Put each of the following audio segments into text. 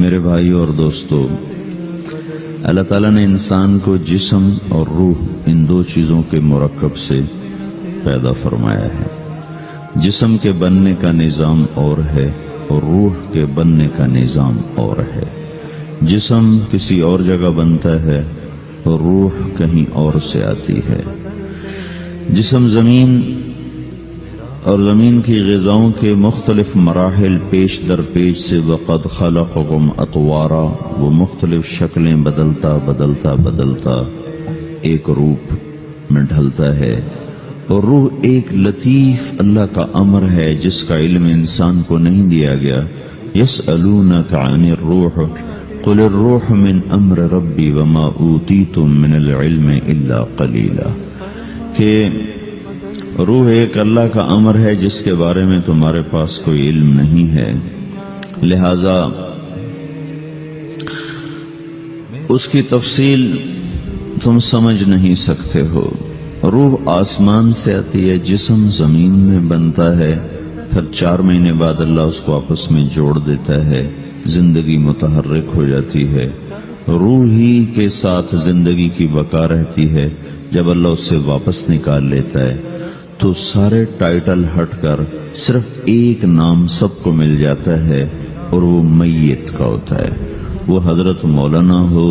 میرے بھائی اور دوستو، اللہ تعالیٰ نے انسان کو جسم اور روح ان دو چیزوں کے مرکب سے پیدا فرمایا ہے۔ جسم کے بننے کا نظام اور ہے اور روح کے بننے کا نظام اور ہے۔ جسم کسی اور جگہ بنتا ہے اور روح کہیں اور سے آتی ہے۔ جسم زمین اور زمین کی غذاؤں کے مختلف مراحل پیش در پیش سے وقد خلقکم اطوارا، وہ مختلف شکلیں بدلتا بدلتا بدلتا ایک روپ میں ڈھلتا ہے، اور روح ایک لطیف اللہ کا امر ہے جس کا علم انسان کو نہیں دیا گیا۔ یسألونک عن الروح قل الروح من امر ربی وما اوتیتم من العلم الا قلیلا، کہ روح ایک اللہ کا امر ہے جس کے بارے میں تمہارے پاس کوئی علم نہیں ہے، لہذا اس کی تفصیل تم سمجھ نہیں سکتے ہو۔ روح آسمان سے آتی ہے، جسم زمین میں بنتا ہے، پھر 4 مہینے بعد اللہ اس کو آپس میں جوڑ دیتا ہے، زندگی متحرک ہو جاتی ہے۔ روح ہی کے ساتھ زندگی کی بقا رہتی ہے۔ جب اللہ اسے واپس نکال لیتا ہے تو سارے ٹائٹل ہٹ کر صرف ایک نام سب کو مل جاتا ہے، اور وہ میت کا ہوتا ہے۔ وہ حضرت مولانا ہو،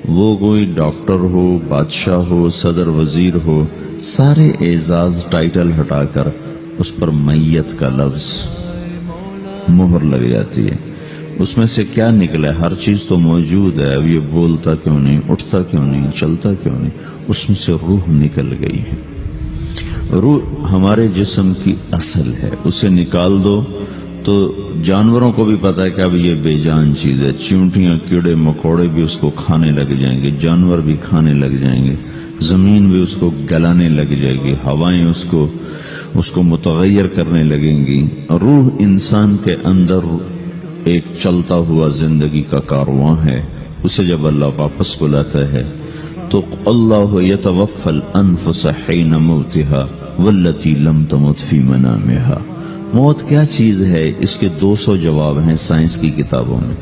وہ کوئی ڈاکٹر ہو، بادشاہ ہو، صدر وزیر ہو، سارے اعزاز ٹائٹل ہٹا کر اس پر میت کا لفظ مہر لگ جاتی ہے۔ اس میں سے کیا نکلا ہے؟ ہر چیز تو موجود ہے، اب یہ بولتا کیوں نہیں، اٹھتا کیوں نہیں، چلتا کیوں نہیں؟ اس میں سے روح نکل گئی ہے۔ روح ہمارے جسم کی اصل ہے، اسے نکال دو تو جانوروں کو بھی پتا ہے کہ اب یہ بے جان چیز ہے، چیونٹیاں کیڑے مکوڑے بھی اس کو کھانے لگ جائیں گے، جانور بھی کھانے لگ جائیں گے، زمین بھی اس کو گلانے لگ جائے گی، ہوائیں اس کو متغیر کرنے لگیں گی۔ روح انسان کے اندر ایک چلتا ہوا زندگی کا کارواں ہے، اسے جب اللہ واپس بلاتا ہے تو اللہ یتوفی الانفس حین موتها والتی لم تمت فی منامها۔ موت کیا چیز ہے؟ اس کے 200 جواب ہیں سائنس کی کتابوں میں،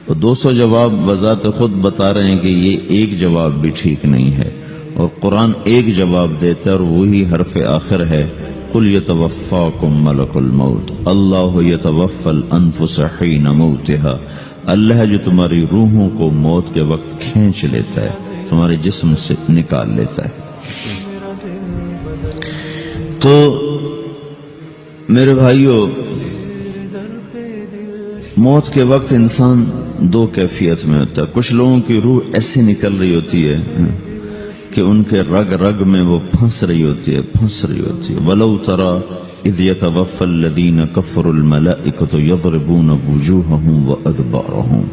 اور 200 جواب بذات خود بتا رہے ہیں کہ یہ ایک جواب بھی ٹھیک نہیں ہے، اور قرآن ایک جواب دیتا ہے اور وہی حرف آخر ہے، قل یتوفاکم ملک الموت اللہ یتوفی الانفس حین موتها۔ اللہ ہے جو تمہاری روحوں کو موت کے وقت کھینچ لیتا ہے، تمہارے جسم سے نکال لیتا ہے۔ تو میرے بھائیو، موت کے وقت انسان 2 کیفیت میں ہوتا ہے۔ کچھ لوگوں کی روح ایسے نکل رہی ہوتی ہے کہ ان کے رگ رگ میں وہ پھنس رہی ہوتی ہے۔ وَلَوْ تَرَى اِذْ يَتَوَفَّى الَّذِينَ كَفَرُوا الْمَلَائِكَةُ يَضْرِبُونَ وُجُوهَهُمْ وَأَدْبَارَهُمْ،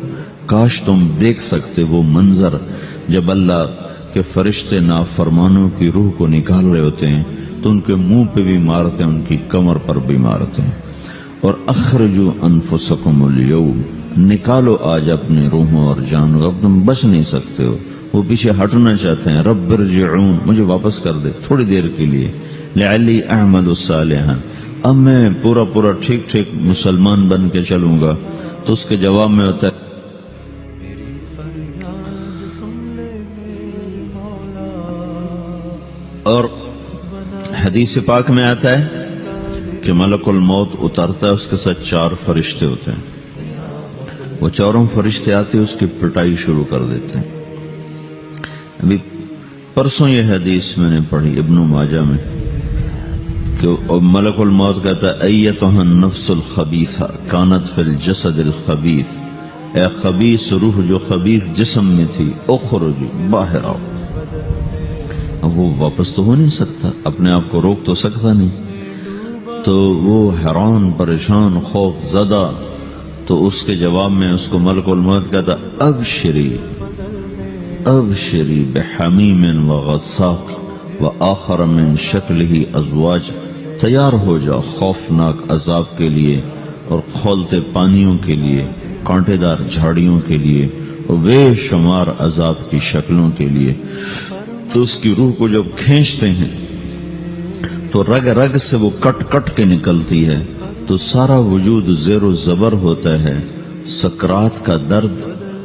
کاش تم دیکھ سکتے وہ منظر جب اللہ کے فرشتے نافرمانوں کی روح کو نکال رہے ہوتے ہیں تو ان کے منہ پہ بھی مارتے ہیں، ان کی کمر پر بھی مارتے ہیں۔ اور اخرجوا انفسکم اليوم، نکالو آج اپنے روحوں اور جانوں، اب تم بچ نہیں سکتے ہو۔ وہ پیچھے ہٹنا چاہتے ہیں، رب ارجعون، مجھے واپس کر دے تھوڑی دیر کے لیے، لعلی اعمل صالحا، اب میں پورا ٹھیک مسلمان بن کے چلوں گا۔ تو اس کے جواب میں ہوتا ہے اور حدیث پاک میں آتا ہے کہ ملک الموت اترتا ہے، اس کے ساتھ 4 فرشتے ہوتے ہیں، وہ 4 فرشتے آتے اس کی پٹائی شروع کر دیتے ہیں۔ ابھی پرسوں یہ حدیث میں نے پڑھی ابن ماجہ میں کہ ملک الموت کہتا ہے ایتھا النفس الخبیثہ کانت فی الجسد الخبیث، اے خبیث روح جو خبیث جسم میں تھی، اخرج، باہر آؤ۔ اب وہ واپس تو ہو نہیں سکتا، اپنے آپ کو روک تو سکتا نہیں، تو وہ حیران پریشان خوف زدہ، تو اس کے جواب میں اس کو ملک الموت کہتا ابشری بحمیم وغساق وآخر من شکلہ ازواج، تیار ہو جاؤ خوفناک عذاب کے لیے اور کھولتے پانیوں کے لیے، کانٹے دار جھاڑیوں کے لیے اور بے شمار عذاب کی شکلوں کے لیے۔ تو اس کی روح کو جب کھینچتے ہیں تو رگ رگ سے وہ کٹ کٹ کے نکلتی ہے، تو سارا وجود زیر و زبر ہوتا ہے، سکرات کا درد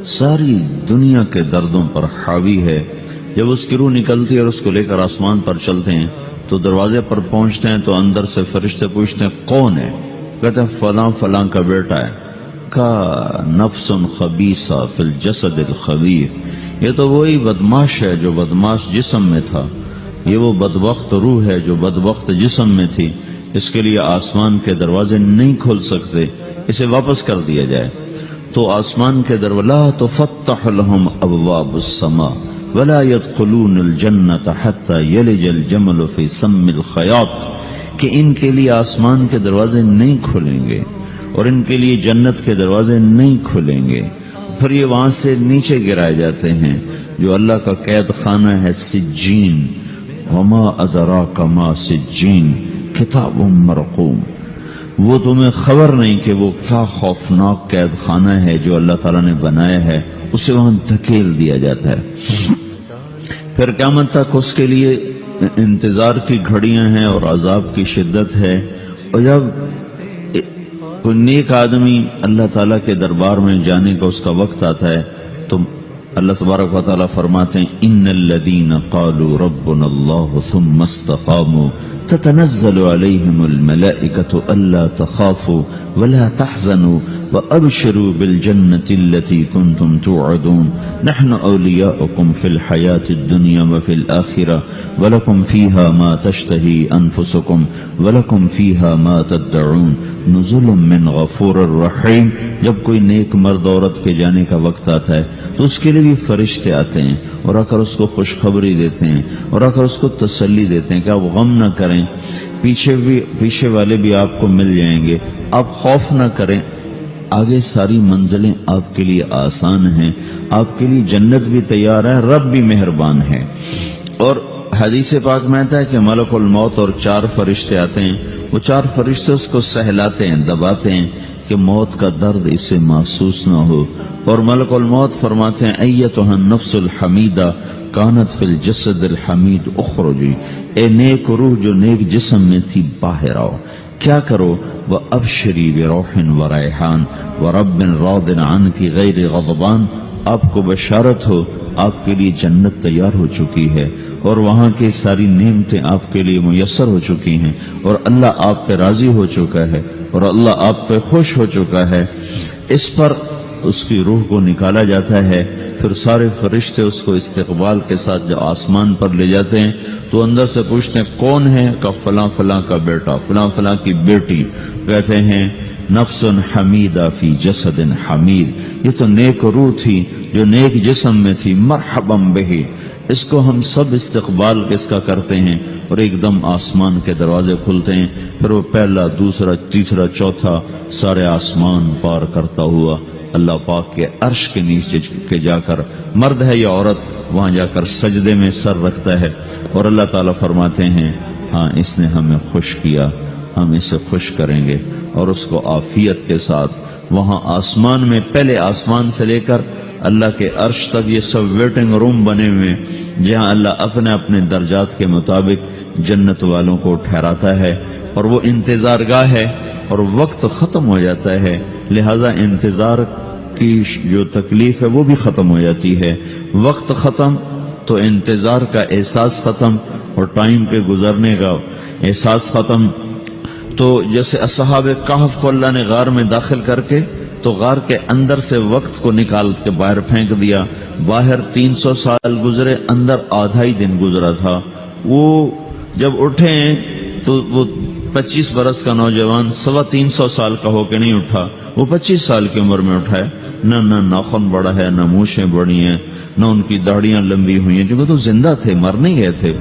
ساری دنیا کے دردوں پر حاوی ہے۔ جب اس کی روح نکلتی ہے اور اس کو لے کر آسمان پر چلتے ہیں تو دروازے پر پہنچتے ہیں تو اندر سے فرشتے پوچھتے ہیں کون ہے؟ کہتے ہیں فلاں فلاں کا بیٹا ہے۔ کا نفس خبیثہ فی الجسد الخبیث، یہ تو وہی بدماش ہے جو بدماش جسم میں تھا، یہ وہ بدبخت روح ہے جو بدبخت جسم میں تھی، اس کے لیے آسمان کے دروازے نہیں کھل سکتے، اسے واپس کر دیا جائے۔ تو آسمان کے دروازے لا تفتح لهم ابواب السماء ولا يدخلون الجنة حتى يلج الجمل في سم الخياط، کہ ان کے لیے آسمان کے دروازے نہیں کھلیں گے اور ان کے لیے جنت کے دروازے نہیں کھلیں گے، پھر یہ وہاں سے نیچے گرائے جاتے ہیں جو اللہ کا قید خانہ ہے سجین۔ وما ادراک ما سجین کتاب مرقوم، وہ تمہیں خبر نہیں کہ وہ کیا خوفناک قید خانہ ہے جو اللہ تعالیٰ نے بنایا ہے، اسے وہاں دھکیل دیا جاتا ہے۔ پھر قیامت تک اس کے لیے انتظار کی گھڑیاں ہیں اور عذاب کی شدت ہے۔ اور جب کوئی نیک آدمی اللہ تعالیٰ کے دربار میں جانے کا اس کا وقت آتا ہے تو اللہ تبارک و تعالیٰ فرماتے ہیں ان الذین قالوا ربنا اللہ ثم استقاموا تتنزل علیہم الملائکۃ الا تخافوا ولا تحزنوا وابشروا بالجنة التي كنتم توعدون نحن اولیاؤکم فی الحیاة الدنیا وفی الآخرة ولکم فیہا ما تشتہی انفسکم ولکم فیہا ما تدعون نزل من غفور الرحیم۔ جب کوئی نیک مرد عورت کے جانے کا وقت آتا ہے تو اس کے لیے بھی فرشتے آتے ہیں اور آ کر اس کو خوشخبری دیتے ہیں اور آ کر اس کو تسلی دیتے ہیں کہ آپ غم نہ کریں، پیچھے والے بھی آپ کو مل جائیں گے، آپ خوف نہ کریں، آگے ساری منزلیں آپ کے لیے آسان ہیں، آپ کے لیے جنت بھی تیار ہے، رب بھی مہربان ہے۔ اور حدیث پاک میں آتا ہے کہ ملک الموت اور 4 فرشتے آتے ہیں، وہ 4 فرشتے اس کو سہلاتے ہیں، دباتے ہیں کہ موت کا درد اسے محسوس نہ ہو، اور ملک الموت فرماتے ہیں ایتھا النفس الحمیدہ کانت فی الجسد الحمید اخرجی، اے نیک روح جو نیک جسم میں تھی باہر آؤ، کیا کرو؟ وَأَبْشِرِي بِرَوْحٍ وَرَيْحَانٍ وَرَبٍّ رَاضٍ عَنْكِ غَيْرِ غَضْبَانٍ، آپ کو بشارت ہو آپ کے لیے جنت تیار ہو چکی ہے اور وہاں کی ساری نعمتیں آپ کے لیے میسر ہو چکی ہیں اور اللہ آپ پہ راضی ہو چکا ہے اور اللہ آپ پہ خوش ہو چکا ہے۔ اس پر اس کی روح کو نکالا جاتا ہے، پھر سارے فرشتے اس کو استقبال کے ساتھ جب آسمان پر لے جاتے ہیں تو اندر سے پوچھتے ہیں کون ہے؟ کہ فلاں فلاں کا بیٹا، فلاں فلاں کی بیٹی۔ کہتے ہیں نفس حمیدہ فی جسد حمید، یہ تو نیک روح تھی جو نیک جسم میں تھی، مرحبا بہ، اس کو ہم سب استقبال کس کا کرتے ہیں، اور ایک دم آسمان کے دروازے کھلتے ہیں، پھر وہ پہلا، دوسرا، تیسرا، چوتھا سارے آسمان پار کرتا ہوا اللہ پاک کے عرش کے نیچے کے جا کر، مرد ہے یا عورت، وہاں جا کر سجدے میں سر رکھتا ہے اور اللہ تعالیٰ فرماتے ہیں ہاں اس نے ہمیں خوش کیا، ہم اسے خوش کریں گے، اور اس کو عافیت کے ساتھ وہاں آسمان میں، پہلے آسمان سے لے کر اللہ کے عرش تک یہ سب ویٹنگ روم بنے ہوئے جہاں اللہ اپنے اپنے درجات کے مطابق جنت والوں کو ٹھہراتا ہے، اور وہ انتظار گاہ ہے اور وقت ختم ہو جاتا ہے، لہذا انتظار کی جو تکلیف ہے وہ بھی ختم ہو جاتی ہے۔ وقت ختم تو انتظار کا احساس ختم اور ٹائم کے گزرنے کا احساس ختم۔ تو جیسے اصحاب کہف کو اللہ نے غار میں داخل کر کے تو غار کے اندر سے وقت کو نکال کے باہر پھینک دیا، باہر 300 سال گزرے، اندر آدھا ہی دن گزرا تھا۔ وہ جب اٹھے تو وہ 25 برس کا نوجوان 325 سال کا ہو کے نہیں اٹھا، وہ 25 سال کی عمر میں اٹھا ہے، نہ ناخن بڑا ہے، نہ مونچھیں بڑی ہیں، نہ ان کی داڑیاں لمبی ہوئی ہیں، کیونکہ تو زندہ تھے، مر نہیں گئے تھے،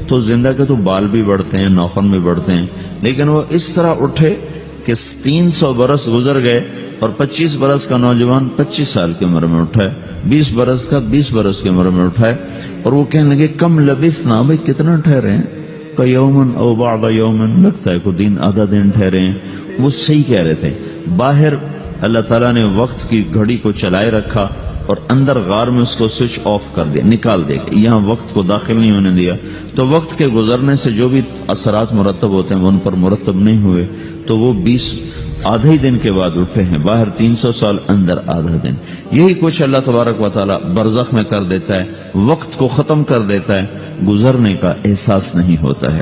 تو زندہ کے تو بال بھی بڑھتے ہیں، ناخن بھی بڑھتے ہیں، لیکن وہ اس طرح اٹھے کہ 300 برس گزر گئے اور 25 برس کا نوجوان 25 سال کی عمر میں اٹھا ہے، 20 برس کا 20 برس کی عمر میں اٹھا ہے، اور وہ کہنے لگے کم لبثنا، بھائی کتنا ٹھہرے ہیں؟ کہ یومن او بعض یومن، لگتا ہے کوئی دن آدھا دن ٹھہرے ہیں۔ وہ صحیح کہہ رہے تھے، باہر اللہ تعالیٰ نے وقت کی گھڑی کو چلائے رکھا اور اندر غار میں اس کو سوئچ آف کر دیا، نکال دیا، یہاں وقت کو داخل نہیں ہونے دیا، تو وقت کے گزرنے سے جو بھی اثرات مرتب ہوتے ہیں وہ ان پر مرتب نہیں ہوئے، تو وہ آدھے ہی دن کے بعد اٹھے ہیں، باہر 300 سال، اندر آدھا دن. یہی کچھ اللہ تبارک و تعالی برزخ میں کر دیتا ہے، وقت کو ختم کر دیتا ہے، گزرنے کا احساس نہیں ہوتا ہے.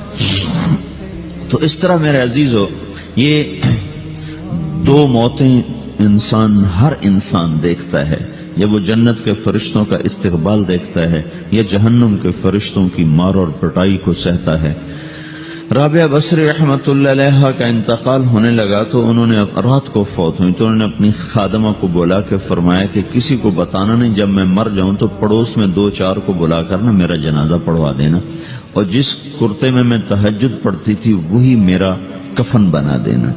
تو اس طرح میرے عزیزو، یہ دو موتیں ہر انسان دیکھتا ہے. جب وہ جنت کے فرشتوں کا استقبال دیکھتا ہے یا جہنم کے فرشتوں کی مار اور پٹائی کو سہتا ہے. رابعہ بصری رحمت اللہ علیہ کا انتقال ہونے لگا تو انہوں نے رات کو فوت ہوئی تو انہوں نے اپنی خادمہ کو بلا کے فرمایا کہ کسی کو بتانا نہیں، جب میں مر جاؤں تو پڑوس میں 2-4 کو بلا کر نا میرا جنازہ پڑھوا دینا، اور جس کرتے میں تہجد پڑھتی تھی وہی میرا کفن بنا دینا،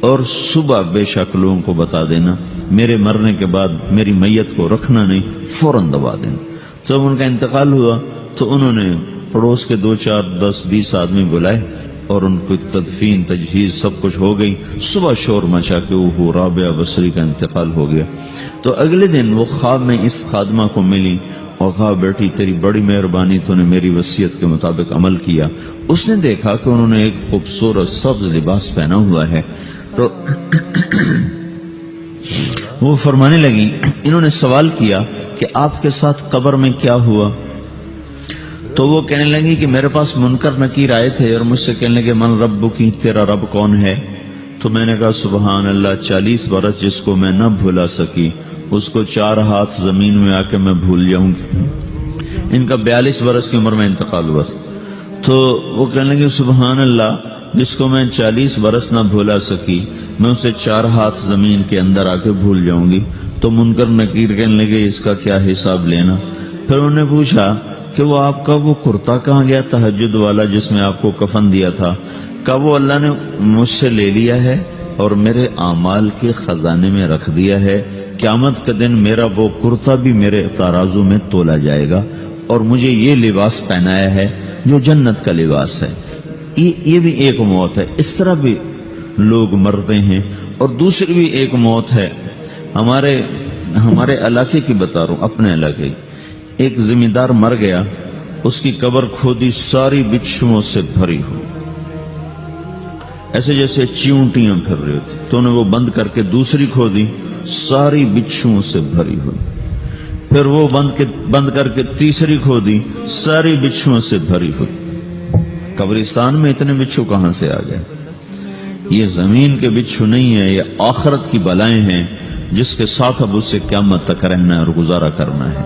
اور صبح بے شک لوگوں کو بتا دینا، میرے مرنے کے بعد میری میت کو رکھنا نہیں، فوراً دبا دینا. جب ان کا انتقال ہوا تو انہوں نے پڑوس کے 2-4-10-20 آدمی بلائے اور ان کو تدفین تجہیز سب کچھ ہو گئی. صبح شور مچا کہ وہ رابعہ بصری کا انتقال ہو گیا. تو اگلے دن وہ خواب میں اس خادمہ کو ملی اور کہا بیٹی تیری بڑی مہربانی، تو نے میری وصیت کے مطابق عمل کیا. اس نے دیکھا کہ انہوں نے ایک خوبصورت سبز لباس پہنا ہوا ہے. تو وہ فرمانے لگی، انہوں نے سوال کیا کہ آپ کے ساتھ قبر میں کیا ہوا؟ تو وہ کہنے لگی کہ میرے پاس منکر نکیر آئے تھے اور مجھ سے کہنے لگے من رب کی، تیرا رب کون ہے؟ تو میں نے کہا سبحان اللہ، 40 برس جس کو میں نہ بھولا سکی اس کو 4 ہاتھ زمین میں آ کے میں بھول جاؤں گی. ان کا 42 برس کی عمر میں انتقال ہوا تھا. تو وہ کہنے لگے سبحان اللہ، جس کو میں 40 برس نہ بھولا سکی میں اسے 4 ہاتھ زمین کے اندر آ کے بھول جاؤں گی. تو منکر نکیر کہنے لگے اس کا کیا حساب لینا؟ پھر انہوں نے پوچھا کہ وہ آپ کا وہ کرتا کہاں گیا تہجد والا جس میں آپ کو کفن دیا تھا؟ کہا وہ اللہ نے مجھ سے لے لیا ہے اور میرے اعمال کے خزانے میں رکھ دیا ہے. قیامت کے دن میرا وہ کرتا بھی میرے ترازو میں تولا جائے گا اور مجھے یہ لباس پہنایا ہے جو جنت کا لباس ہے. یہ بھی ایک موت ہے. اس طرح بھی لوگ مرتے ہیں. اور دوسری بھی ایک موت ہے، ہمارے علاقے کی بتا رہا ہوں، اپنے علاقے کی. ایک زمیندار مر گیا، اس کی قبر کھودی، ساری بچھوؤں سے بھری ہو، ایسے جیسے چیونٹیاں پھر رہی ہوتی. تو انہیں وہ بند کر کے دوسری کھودی، ساری بچھوؤں سے بھری ہوئی. پھر وہ بند کر کے تیسری کھودی، ساری بچھوؤں سے بھری ہوئی. قبرستان میں اتنے بچھو کہاں سے آ گئے؟ یہ زمین کے بچھو نہیں ہے، یہ آخرت کی بلائیں ہیں جس کے ساتھ اب اسے قیامت تک رہنا ہے اور گزارا کرنا ہے.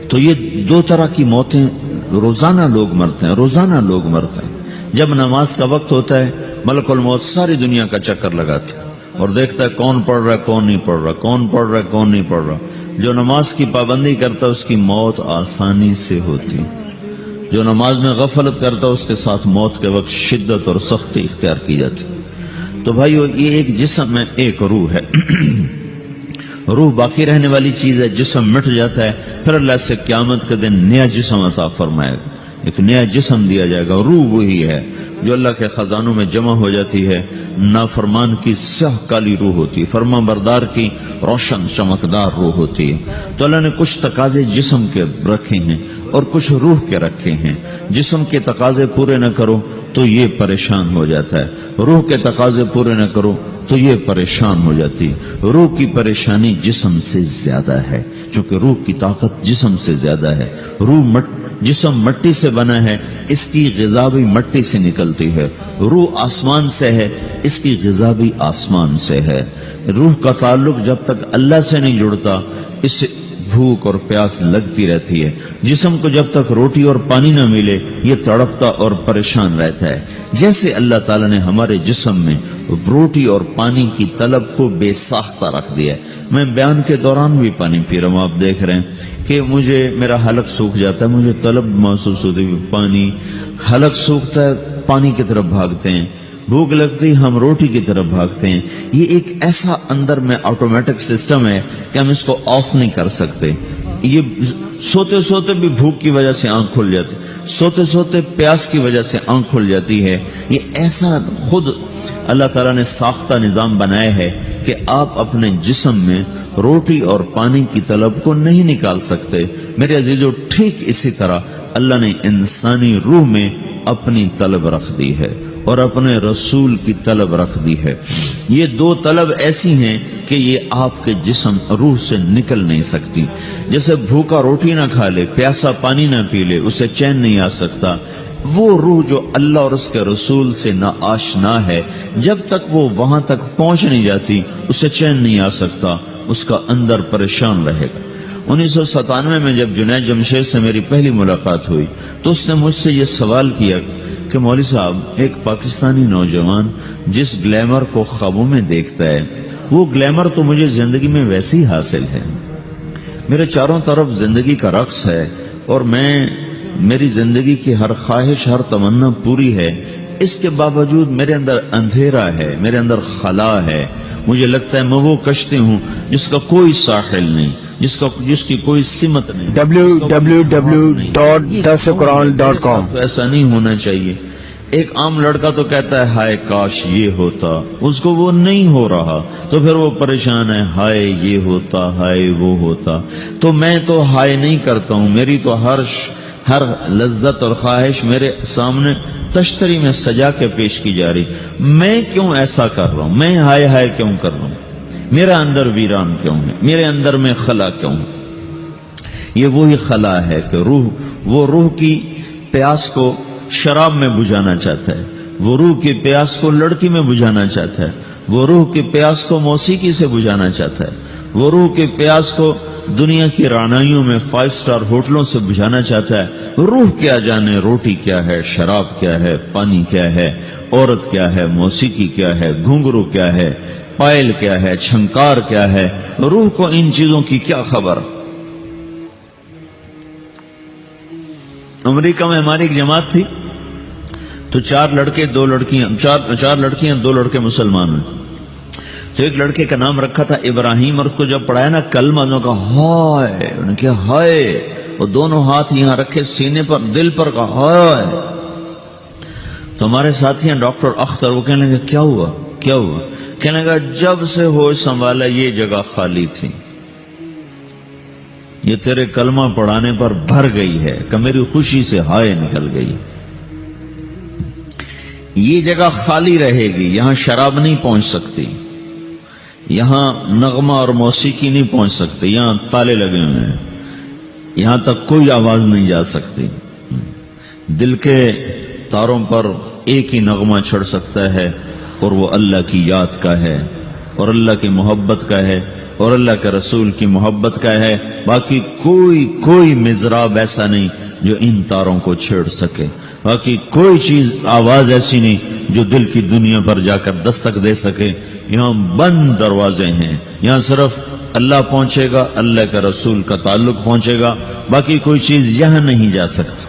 تو یہ 2 طرح کی موتیں روزانہ لوگ مرتے ہیں، روزانہ لوگ مرتے ہیں. جب نماز کا وقت ہوتا ہے ملک الموت ساری دنیا کا چکر لگاتا ہے اور دیکھتا ہے کون پڑھ رہا ہے کون نہیں پڑھ رہا، کون پڑھ رہا ہے کون نہیں پڑھ رہا. جو نماز کی پابندی کرتا ہے اس کی موت آسانی سے ہوتی، جو نماز میں غفلت کرتا ہے اس کے ساتھ موت کے وقت شدت اور سختی اختیار کی جاتی. تو بھائیو، یہ ایک جسم ہے، ایک روح ہے. روح باقی رہنے والی چیز ہے، جسم مٹ جاتا ہے، پھر اللہ سے قیامت کے دن نیا جسم عطا فرمائے گا، ایک نیا جسم دیا جائے گا. روح وہی ہے جو اللہ کے خزانوں میں جمع ہو جاتی ہے. نافرمان کی سیاہ کالی روح ہوتی ہے، فرما بردار کی روشن چمکدار روح ہوتی ہے. تو اللہ نے کچھ تقاضے جسم کے رکھے ہیں اور کچھ روح کے رکھے ہیں. جسم کے تقاضے پورے نہ کرو تو یہ پریشان ہو جاتا ہے، روح کے تقاضے پورے نہ کرو تو یہ پریشان ہو جاتی ہے. روح کی پریشانی جسم سے زیادہ ہے چونکہ روح کی طاقت جسم سے زیادہ ہے. جسم مٹی سے بنا ہے، اس کی غذا بھی مٹی سے نکلتی ہے. روح آسمان سے ہے، اس کی غذا بھی آسمان سے ہے. روح کا تعلق جب تک اللہ سے نہیں جڑتا اس سے بھوک اور پیاس لگتی رہتی ہے. جسم کو جب تک روٹی اور پانی نہ ملے یہ تڑپتا اور پریشان رہتا ہے. جیسے اللہ تعالیٰ نے ہمارے جسم میں روٹی اور پانی کی طلب کو بے ساختہ رکھ دیا ہے. میں بیان کے دوران بھی پانی پی رہا ہوں، آپ دیکھ رہے ہیں کہ میرا حلق سوکھ جاتا ہے، مجھے طلب محسوس ہوتی ہے پانی. حلق سوکھتا ہے پانی کی طرف بھاگتے ہیں، بھوک لگتی ہم روٹی کی طرف بھاگتے ہیں. یہ ایک ایسا اندر میں آٹومیٹک سسٹم ہے کہ ہم اس کو آف نہیں کر سکتے. یہ سوتے سوتے بھی بھوک کی وجہ سے آنکھ کھل جاتی، سوتے سوتے پیاس کی وجہ سے آنکھ کھل جاتی ہے. یہ ایسا خود اللہ تعالیٰ نے ساختہ نظام بنایا ہے کہ آپ اپنے جسم میں روٹی اور پانی کی طلب کو نہیں نکال سکتے. میرے عزیزو، ٹھیک اسی طرح اللہ نے انسانی روح میں اپنی طلب رکھ دی ہے اور اپنے رسول کی طلب رکھ دی ہے۔ یہ دو طلب ایسی ہیں کہ یہ آپ کے جسم روح سے نکل نہیں سکتی۔ جیسے بھوکا روٹی نہ کھا لے، پیاسا پانی نہ پی لے، اسے چین نہیں آ سکتا، وہ روح جو اللہ اور اس کے رسول سے نا آشنا ہے، جب تک وہ وہاں تک پہنچ نہیں جاتی اسے چین نہیں آ سکتا، اس کا اندر پریشان رہے گا۔ 1997 میں جب جنید جمشید سے میری پہلی ملاقات ہوئی تو اس نے مجھ سے یہ سوال کیا کہ مولوی صاحب، ایک پاکستانی نوجوان جس گلیمر کو خوابوں میں دیکھتا ہے، وہ گلیمر تو مجھے زندگی میں ویسے ہی حاصل ہے، میرے چاروں طرف زندگی کا رقص ہے، اور میری زندگی کی ہر خواہش، ہر تمنا پوری ہے، اس کے باوجود میرے اندر اندھیرا ہے، میرے اندر خلا ہے، مجھے لگتا ہے میں وہ کشتی ہوں جس کا کوئی ساحل نہیں، جس کی کوئی سمت نہیں۔ www.dasquran.com۔ ایسا نہیں ہونا چاہیے۔ ایک عام لڑکا تو کہتا ہے ہائے کاش یہ ہوتا، اس کو وہ نہیں ہو رہا تو پھر وہ پریشان ہے، ہائے یہ ہوتا، ہائے وہ ہوتا۔ تو میں تو ہائے نہیں کرتا ہوں، میری تو ہر لذت اور خواہش میرے سامنے تشتری میں سجا کے پیش کی جا رہی، میں کیوں ایسا کر رہا ہوں؟ میں ہائے ہائے کیوں کر رہا ہوں؟ میرا اندر ویران کیوں ہے؟ میرے اندر میں خلا کیوں ہے؟ یہ وہی خلا ہے کہ وہ روح کی پیاس کو شراب میں بجھانا چاہتا ہے، وہ روح کی پیاس کو لڑکی میں بجھانا چاہتا ہے، وہ روح کی پیاس کو موسیقی سے بجھانا چاہتا ہے، وہ روح کی پیاس کو دنیا کی رعنائیوں میں 5 سٹار ہوٹلوں سے بجھانا چاہتا ہے۔ روح کیا جانے روٹی کیا ہے، شراب کیا ہے، پانی کیا ہے، عورت کیا ہے، موسیقی کیا ہے، گھنگرو کیا ہے، پائل کیا ہے، چھنکار کیا ہے، روح کو ان چیزوں کی کیا خبر؟ امریکہ میں ہماری ایک جماعت تھی تو 4 لڑکے 2 لڑکیاں، 4 لڑکیاں 2 لڑکے مسلمان ہیں۔ تو ایک لڑکے کا نام رکھا تھا ابراہیم، اور اس کو جب پڑھایا نا کلمہ، انہوں نے کہا ہائے، انہوں نے کہا ہائے، اور دونوں ہاتھ یہاں رکھے سینے پر، دل پر، کہا ہائے۔ تو ہمارے ساتھی ہیں ڈاکٹر اختر، وہ کہنے لگے کیا ہوا کیا ہوا؟ کہنے لگا جب سے ہوش سنبھالا یہ جگہ خالی تھی، یہ تیرے کلمہ پڑھانے پر بھر گئی ہے کہ میری خوشی سے ہائے نکل گئی۔ یہ جگہ خالی رہے گی، یہاں شراب نہیں پہنچ سکتی، یہاں نغمہ اور موسیقی نہیں پہنچ سکتے، یہاں تالے لگے ہوئے ہیں، یہاں تک کوئی آواز نہیں جا سکتی۔ دل کے تاروں پر ایک ہی نغمہ چڑھ سکتا ہے، اور وہ اللہ کی یاد کا ہے، اور اللہ کی محبت کا ہے، اور اللہ کے رسول کی محبت کا ہے۔ باقی کوئی مضراب ایسا نہیں جو ان تاروں کو چھیڑ سکے، باقی کوئی چیز، آواز ایسی نہیں جو دل کی دنیا پر جا کر دستک دے سکے۔ یہاں بند دروازے ہیں، یہاں صرف اللہ پہنچے گا، اللہ کے رسول کا تعلق پہنچے گا، باقی کوئی چیز یہاں نہیں جا سکتی۔